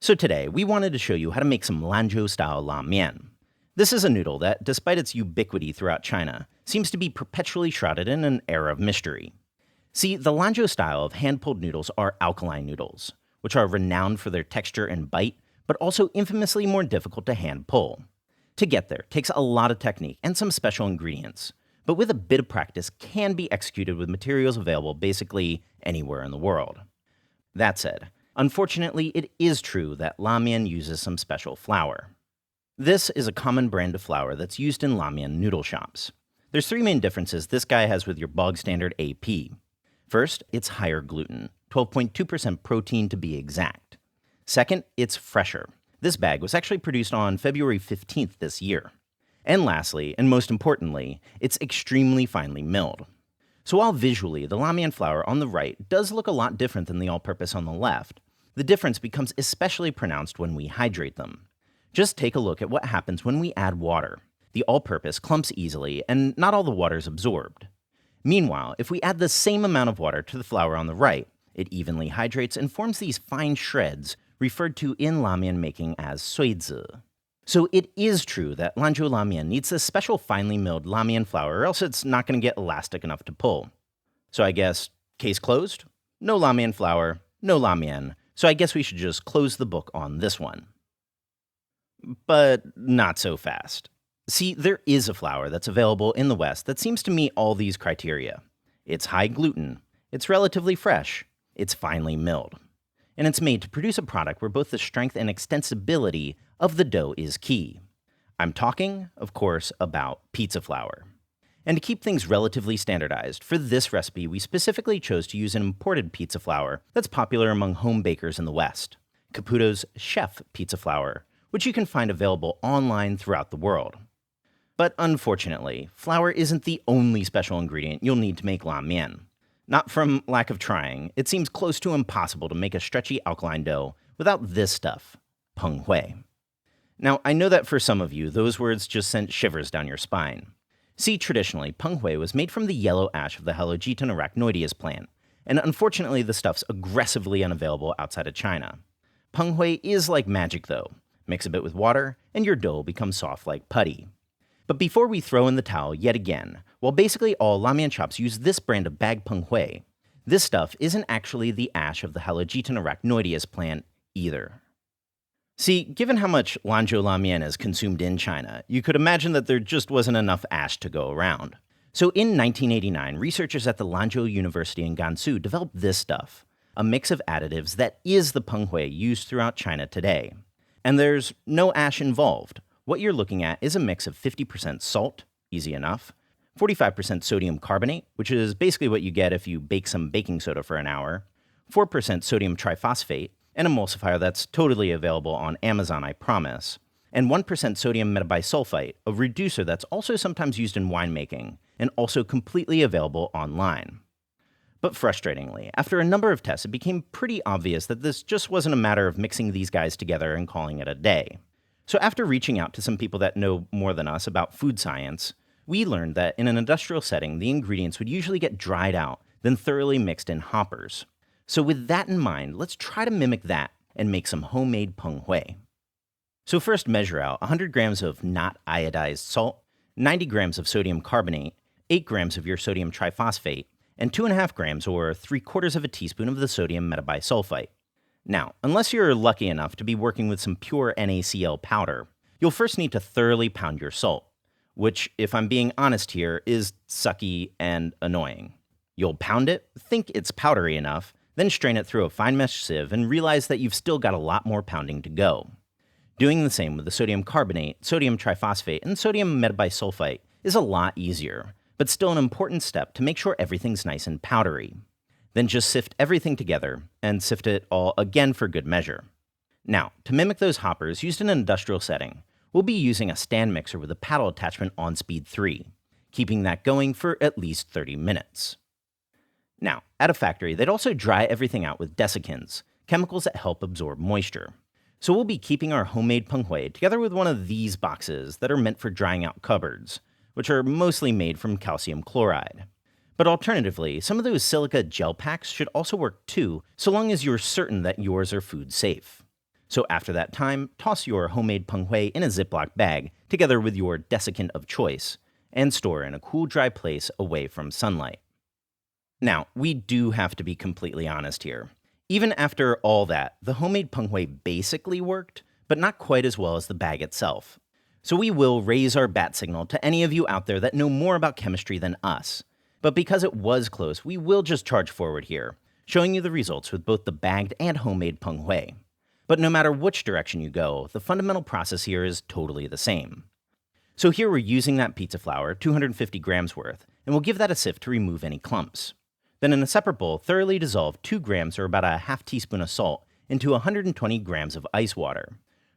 So today, we wanted to show you how to make some Lanzhou-style Lamian. This is a noodle that, despite its ubiquity throughout China, seems to be perpetually shrouded in an air of mystery. See, the Lanzhou style of hand-pulled noodles are alkaline noodles, which are renowned for their texture and bite, but also infamously more difficult to hand-pull. To get there takes a lot of technique and some special ingredients, but with a bit of practice can be executed with materials available basically anywhere in the world. That said, unfortunately, it is true that Lamian uses some special flour. This is a common brand of flour that's used in Lamian noodle shops. There's three main differences this guy has with your bog standard AP. First, it's higher gluten, 12.2% protein to be exact. Second, it's fresher. This bag was actually produced on February 15th this year. And lastly, and most importantly, it's extremely finely milled. So while visually the Lamian flour on the right does look a lot different than the all-purpose on the left, the difference becomes especially pronounced when we hydrate them. Just take a look at what happens when we add water. The all-purpose clumps easily, and not all the water is absorbed. Meanwhile, if we add the same amount of water to the flour on the right, it evenly hydrates and forms these fine shreds referred to in Lamian making as suizi. So it is true that Lanzhou Lamian needs this special finely milled Lamian flour or else it's not going to get elastic enough to pull. So I guess, case closed? No Lamian flour, no Lamian, so I guess we should just close the book on this one. But not so fast. See, there is a flour that's available in the West that seems to meet all these criteria. It's high gluten, it's relatively fresh, it's finely milled. And it's made to produce a product where both the strength and extensibility of the dough is key. I'm talking, of course, about pizza flour. And to keep things relatively standardized, for this recipe we specifically chose to use an imported pizza flour that's popular among home bakers in the West, Caputo's Chef pizza flour, which you can find available online throughout the world. But unfortunately, flour isn't the only special ingredient you'll need to make Lamian. Not from lack of trying, it seems close to impossible to make a stretchy alkaline dough without this stuff, Penghui. Now, I know that for some of you, those words just sent shivers down your spine. See, traditionally, Penghui was made from the yellow ash of the Halogeton arachnoideus plant, and unfortunately the stuff's aggressively unavailable outside of China. Penghui is like magic though. Mix a bit with water, and your dough becomes soft like putty. But before we throw in the towel yet again, while basically all Lamian shops use this brand of bag Penghui, this stuff isn't actually the ash of the Halogeton arachnoideus plant either. See, given how much Lanzhou Lamian is consumed in China, you could imagine that there just wasn't enough ash to go around. So in 1989, researchers at the Lanzhou University in Gansu developed this stuff, a mix of additives that is the Penghui used throughout China today. And there's no ash involved. What you're looking at is a mix of 50% salt, easy enough, 45% sodium carbonate, which is basically what you get if you bake some baking soda for an hour, 4% sodium triphosphate, an emulsifier that's totally available on Amazon, I promise, and 1% sodium metabisulfite, a reducer that's also sometimes used in winemaking, and also completely available online. But frustratingly, after a number of tests, it became pretty obvious that this just wasn't a matter of mixing these guys together and calling it a day. So after reaching out to some people that know more than us about food science, we learned that in an industrial setting, the ingredients would usually get dried out, then thoroughly mixed in hoppers. So with that in mind, let's try to mimic that and make some homemade Penghui. So first measure out 100 grams of not iodized salt, 90 grams of sodium carbonate, 8 grams of your sodium triphosphate, and 2.5 grams or 3/4 of a teaspoon of the sodium metabisulfite. Now, unless you're lucky enough to be working with some pure NaCl powder, you'll first need to thoroughly pound your salt, which, if I'm being honest here, is sucky and annoying. You'll pound it, think it's powdery enough, then strain it through a fine mesh sieve and realize that you've still got a lot more pounding to go. Doing the same with the sodium carbonate, sodium triphosphate, and sodium metabisulfite is a lot easier, but still an important step to make sure everything's nice and powdery. Then just sift everything together, and sift it all again for good measure. Now, to mimic those hoppers used in an industrial setting, we'll be using a stand mixer with a paddle attachment on speed 3, keeping that going for at least 30 minutes. Now, at a factory, they'd also dry everything out with desiccants, chemicals that help absorb moisture. So we'll be keeping our homemade Penghui together with one of these boxes that are meant for drying out cupboards, which are mostly made from calcium chloride. But alternatively, some of those silica gel packs should also work too, so long as you're certain that yours are food safe. So after that time, toss your homemade penghui in a Ziploc bag together with your desiccant of choice and store in a cool, dry place away from sunlight. Now, we do have to be completely honest here. Even after all that, the homemade penghui basically worked, but not quite as well as the bag itself. So we will raise our bat signal to any of you out there that know more about chemistry than us. But because it was close, we will just charge forward here, showing you the results with both the bagged and homemade penghui. But no matter which direction you go, the fundamental process here is totally the same. So here we're using that pizza flour, 250 grams worth, and we'll give that a sift to remove any clumps. Then in a separate bowl, thoroughly dissolve 2 grams or about a half teaspoon of salt into 120 grams of ice water.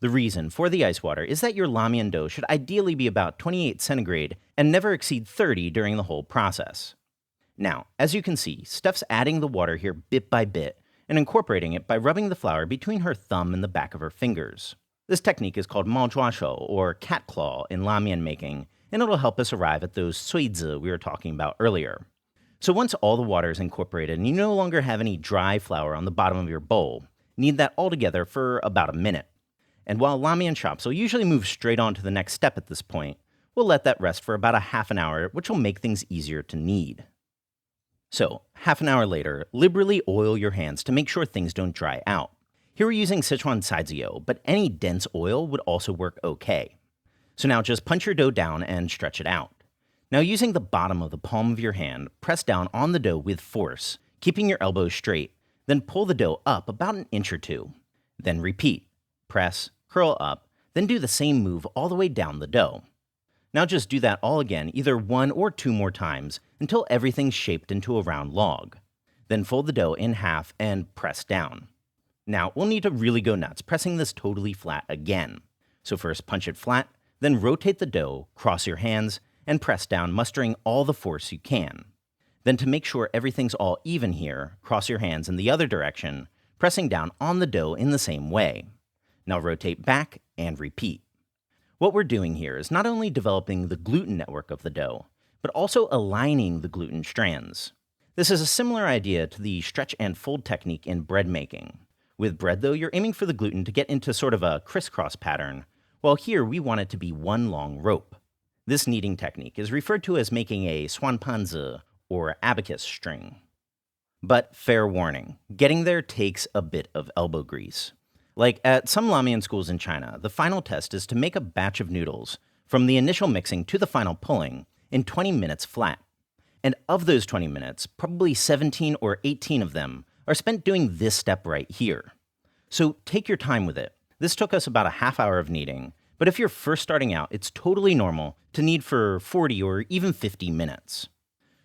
The reason for the ice water is that your Lamian dough should ideally be about 28 centigrade and never exceed 30 during the whole process. Now, as you can see, Steph's adding the water here bit by bit and incorporating it by rubbing the flour between her thumb and the back of her fingers. This technique is called mao zhuo shou, or cat claw in Lamian making, and it'll help us arrive at those suizi we were talking about earlier. So once all the water is incorporated and you no longer have any dry flour on the bottom of your bowl, knead that all together for about a minute. And while Lamian shops will usually move straight on to the next step at this point, we'll let that rest for about a half an hour, which will make things easier to knead. So, half an hour later, liberally oil your hands to make sure things don't dry out. Here we're using Sichuan Saijiao, but any dense oil would also work okay. So now just punch your dough down and stretch it out. Now using the bottom of the palm of your hand, press down on the dough with force, keeping your elbows straight, then pull the dough up about an inch or two. Then repeat. Press, curl up, then do the same move all the way down the dough. Now just do that all again either 1 or 2 more times until everything's shaped into a round log. Then fold the dough in half and press down. Now we'll need to really go nuts pressing this totally flat again. So first punch it flat, then rotate the dough, cross your hands, and press down, mustering all the force you can. Then to make sure everything's all even here, cross your hands in the other direction, pressing down on the dough in the same way. Now rotate back and repeat. What we're doing here is not only developing the gluten network of the dough, but also aligning the gluten strands. This is a similar idea to the stretch and fold technique in bread making. With bread though, you're aiming for the gluten to get into sort of a crisscross pattern, while here we want it to be one long rope. This kneading technique is referred to as making a swanpanzi, or abacus string. But fair warning, getting there takes a bit of elbow grease. Like at some Lamian schools in China, the final test is to make a batch of noodles, from the initial mixing to the final pulling, in 20 minutes flat. And of those 20 minutes, probably 17 or 18 of them are spent doing this step right here. So take your time with it. This took us about a half hour of kneading, but if you're first starting out, it's totally normal to knead for 40 or even 50 minutes.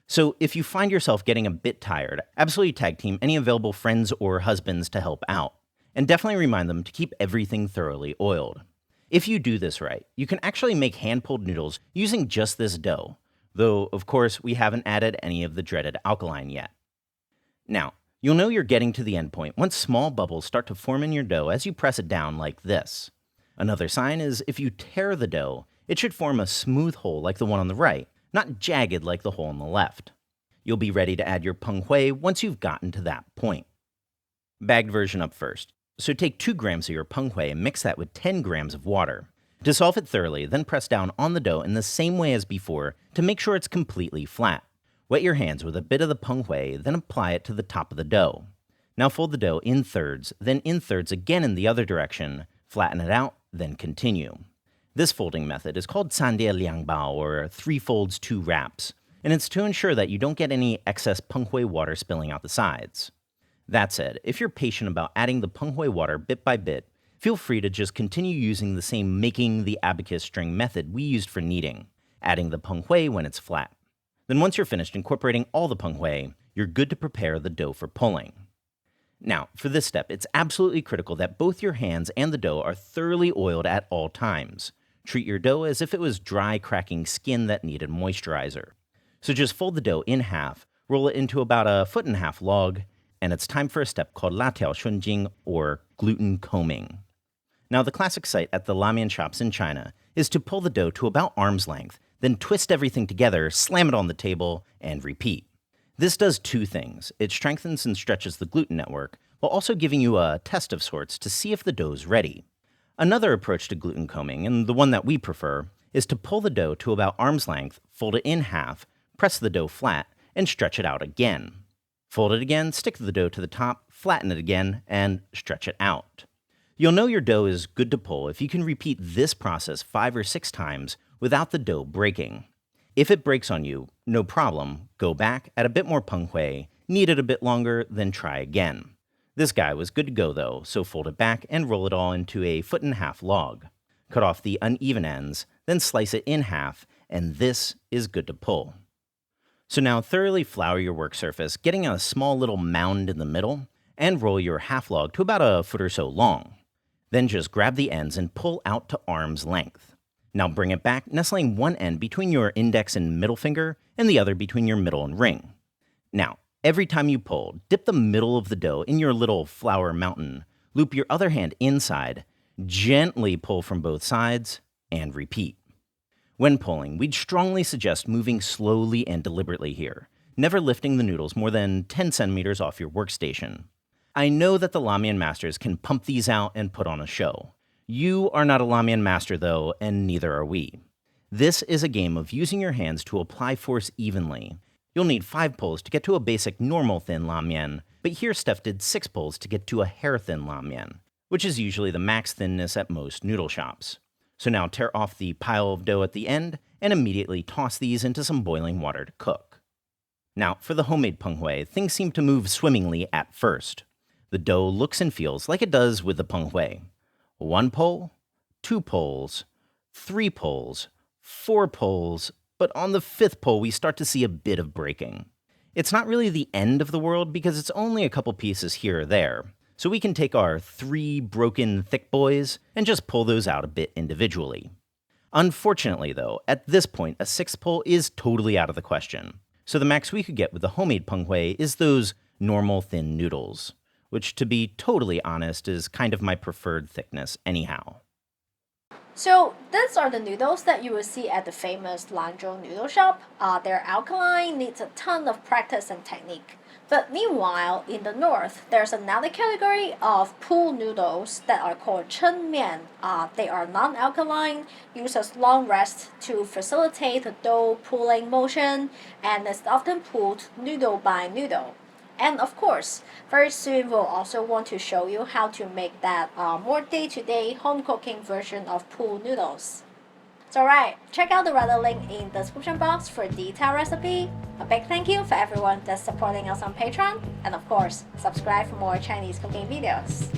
So if you find yourself getting a bit tired, absolutely tag team any available friends or husbands to help out. And definitely remind them to keep everything thoroughly oiled. If you do this right, you can actually make hand-pulled noodles using just this dough, though, of course, we haven't added any of the dreaded alkaline yet. Now, you'll know you're getting to the end point once small bubbles start to form in your dough as you press it down like this. Another sign is if you tear the dough, it should form a smooth hole like the one on the right, not jagged like the hole on the left. You'll be ready to add your penghui once you've gotten to that point. Bagged version up first. So take 2 grams of your penghui and mix that with 10 grams of water. Dissolve it thoroughly, then press down on the dough in the same way as before to make sure it's completely flat. Wet your hands with a bit of the penghui, then apply it to the top of the dough. Now fold the dough in thirds, then in thirds again in the other direction, flatten it out, then continue. This folding method is called 3叠2包, or 3 folds 2 wraps, and it's to ensure that you don't get any excess penghui water spilling out the sides. That said, if you're patient about adding the penghui water bit by bit, feel free to just continue using the same making the abacus string method we used for kneading, adding the penghui when it's flat. Then once you're finished incorporating all the penghui, you're good to prepare the dough for pulling. Now, for this step, it's absolutely critical that both your hands and the dough are thoroughly oiled at all times. Treat your dough as if it was dry, cracking skin that needed moisturizer. So just fold the dough in half, roll it into about a 1.5 foot log, and it's time for a step called latiao shunjing, or gluten combing. Now, the classic sight at the Lamian shops in China is to pull the dough to about arm's length, then twist everything together, slam it on the table, and repeat. This does 2 things. It strengthens and stretches the gluten network, while also giving you a test of sorts to see if the dough's ready. Another approach to gluten combing, and the one that we prefer, is to pull the dough to about arm's length, fold it in half, press the dough flat, and stretch it out again. Fold it again, stick the dough to the top, flatten it again, and stretch it out. You'll know your dough is good to pull if you can repeat this process 5 or 6 times without the dough breaking. If it breaks on you, no problem, go back, add a bit more Penghui, knead it a bit longer, then try again. This guy was good to go though, so fold it back and roll it all into a 1.5-foot log. Cut off the uneven ends, then slice it in half, and this is good to pull. So now thoroughly flour your work surface, getting a small little mound in the middle, and roll your half log to about a foot or so long. Then just grab the ends and pull out to arm's length. Now bring it back, nestling one end between your index and middle finger, and the other between your middle and ring. Now, every time you pull, dip the middle of the dough in your little flour mountain, loop your other hand inside, gently pull from both sides, and repeat. When pulling, we'd strongly suggest moving slowly and deliberately here, never lifting the noodles more than 10 centimeters off your workstation. I know that the Lamian masters can pump these out and put on a show. You are not a Lamian master though, and neither are we. This is a game of using your hands to apply force evenly. You'll need 5 pulls to get to a basic normal thin Lamian, but here Steph did 6 pulls to get to a hair-thin Lamian, which is usually the max thinness at most noodle shops. So now tear off the pile of dough at the end and immediately toss these into some boiling water to cook. Now, for the homemade Penghui, things seem to move swimmingly at first. The dough looks and feels like it does with the Penghui. 1 pull, 2 pulls, 3 pulls, 4 pulls, but on the 5th pull we start to see a bit of breaking. It's not really the end of the world because it's only a couple pieces here or there, so we can take our 3 broken thick boys and just pull those out a bit individually. Unfortunately though, at this point a 6th pull is totally out of the question, so the max we could get with the homemade Penghui is those normal thin noodles, which to be totally honest is kind of my preferred thickness anyhow. So these are the noodles that you will see at the famous Lanzhou noodle shop. They're alkaline, needs a ton of practice and technique. But meanwhile, in the north, there's another category of pool noodles that are called chen mian. They are non-alkaline, use as long rest to facilitate the dough pulling motion, and it's often pulled noodle by noodle. And of course, very soon we'll also want to show you how to make that more day-to-day home cooking version of pool noodles. So alright, check out the other link in the description box for a detailed recipe. A big thank you for everyone that's supporting us on Patreon, and of course, subscribe for more Chinese cooking videos.